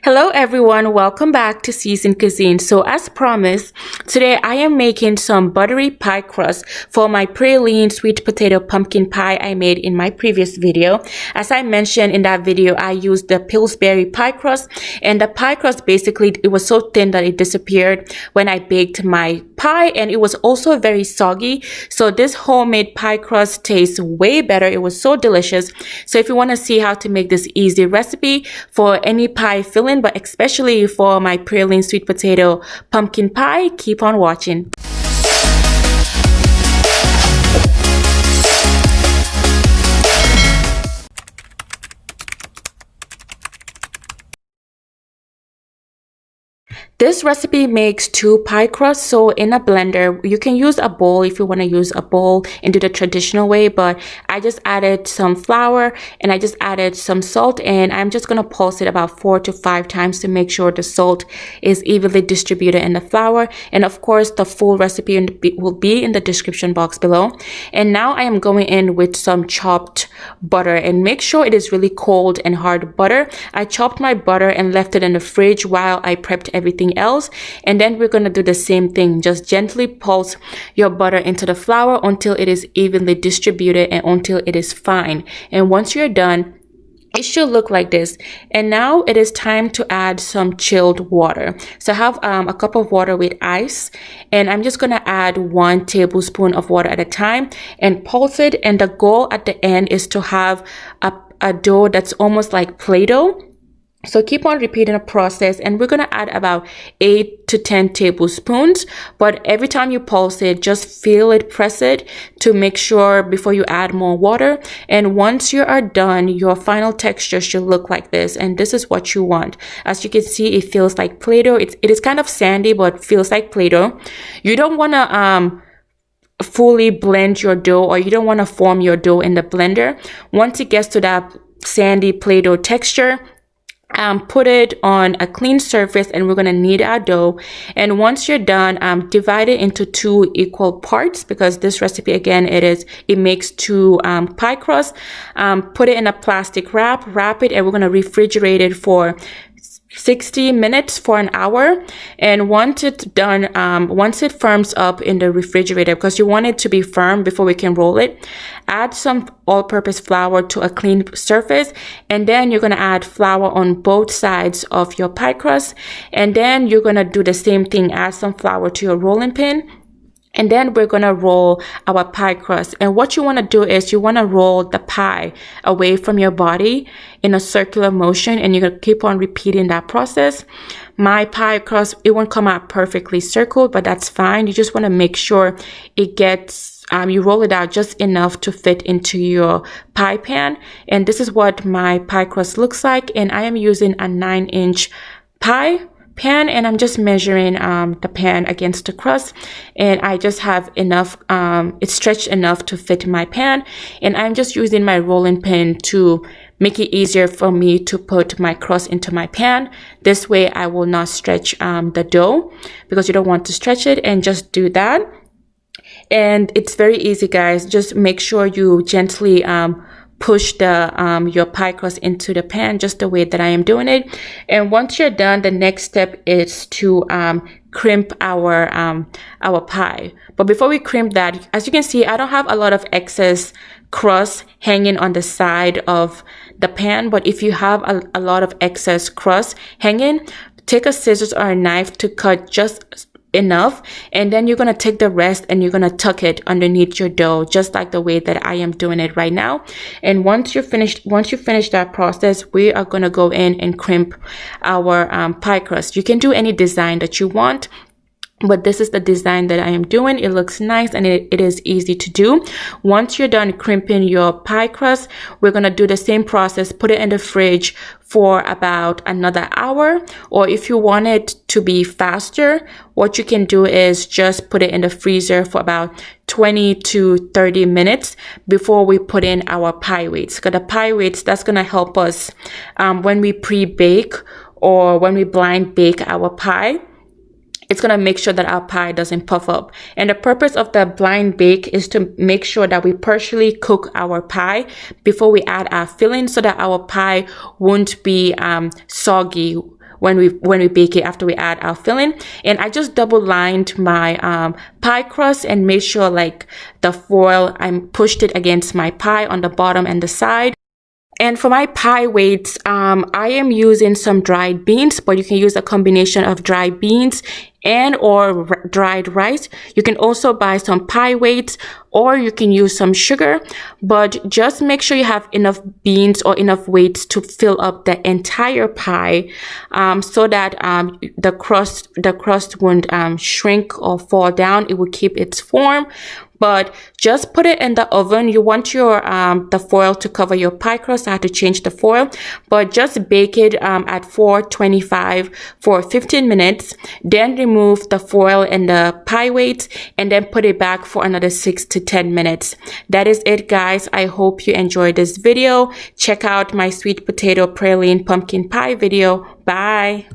Hello everyone, welcome back to Season Cuisine. So as promised, today I am making some buttery pie crust for my praline sweet potato pumpkin pie I made in my previous video. As I mentioned in that video, I used the Pillsbury pie crust, and the pie crust basically, it was so thin that it disappeared when I baked my pie, and it was also very soggy. So this homemade pie crust tastes way better. It was so delicious. So if you want to see how to make this easy recipe for any pie filling, but especially for my praline sweet potato pumpkin pie, keep on watching. This recipe makes 2 pie crusts, so in a blender, you can use a bowl if you want to use a bowl and do the traditional way, but I just added some flour and I just added some salt, and I'm just going to pulse it about 4 to 5 times to make sure the salt is evenly distributed in the flour. And of course, the full recipe will be in the description box below. And now I am going in with some chopped butter, and make sure it is really cold and hard butter. I chopped my butter and left it in the fridge while I prepped everything else. And then we're going to do the same thing. Just gently pulse your butter into the flour until it is evenly distributed and until it is fine. And once you're done, it should look like this. And now it is time to add some chilled water. So I have a cup of water with ice, and I'm just going to add 1 tablespoon of water at a time and pulse it. And the goal at the end is to have a dough that's almost like Play-Doh. So keep on repeating the process, and we're going to add about 8 to 10 tablespoons. But every time you pulse it, just feel it, press it to make sure before you add more water. And once you are done, your final texture should look like this. And this is what you want. As you can see, it feels like Play-Doh. It is kind of sandy, but feels like Play-Doh. You don't want to fully blend your dough, or you don't want to form your dough in the blender. Once it gets to that sandy Play-Doh texture, put it on a clean surface, and we're going to knead our dough. And once you're done, divide it into 2 equal parts, because this recipe, again, it makes 2 pie crusts. Put it in a plastic wrap it, and we're going to refrigerate it for 60 minutes for an hour. And once it's done, once it firms up in the refrigerator, because you want it to be firm before we can roll it, add some all-purpose flour to a clean surface, and then you're going to add flour on both sides of your pie crust. And then you're going to do the same thing, add some flour to your rolling pin. And then we're going to roll our pie crust. And what you want to do is you want to roll the pie away from your body in a circular motion. And you're going to keep on repeating that process. My pie crust, it won't come out perfectly circled, but that's fine. You just want to make sure it gets, you roll it out just enough to fit into your pie pan. And this is what my pie crust looks like. And I am using a 9-inch pie pan, and I'm just measuring the pan against the crust, and I just have enough, it's stretched enough to fit my pan. And I'm just using my rolling pin to make it easier for me to put my crust into my pan. This way I will not stretch the dough, because you don't want to stretch it. And just do that, and it's very easy, guys. Just make sure you gently push the your pie crust into the pan, just the way that I am doing it. And once you're done, the next step is to crimp our pie. But before we crimp that, as you can see, I don't have a lot of excess crust hanging on the side of the pan. But if you have a lot of excess crust hanging, take a scissors or a knife to cut just enough, and then you're going to take the rest and you're going to tuck it underneath your dough, just like the way that I am doing it right now. And once you finish that process, we are going to go in and crimp our pie crust. You can do any design that you want, but this is the design that I am doing. It looks nice, and it is easy to do. Once you're done crimping your pie crust, we're going to do the same process. Put it in the fridge for about another hour. Or if you want it to be faster, what you can do is just put it in the freezer for about 20 to 30 minutes before we put in our pie weights. Because the pie weights, that's going to help us when we pre-bake or when we blind bake our pie. It's going to make sure that our pie doesn't puff up. And the purpose of the blind bake is to make sure that we partially cook our pie before we add our filling, so that our pie won't be soggy when we bake it after we add our filling. And I just double lined my pie crust and made sure like the foil, I pushed it against my pie on the bottom and the side. And for my pie weights, I am using some dried beans, but you can use a combination of dried beans and or dried rice. You can also buy some pie weights, or you can use some sugar, but just make sure you have enough beans or enough weights to fill up the entire pie, so that the crust won't shrink or fall down. It will keep its form. But just put it in the oven. You want your the foil to cover your pie crust. I had to change the foil, but just bake it at 425 for 15 minutes. Then remove the foil and the pie weights, and then put it back for another 6 to 10 minutes. That is it, guys. I hope you enjoyed this video. Check out my sweet potato praline pumpkin pie video. Bye.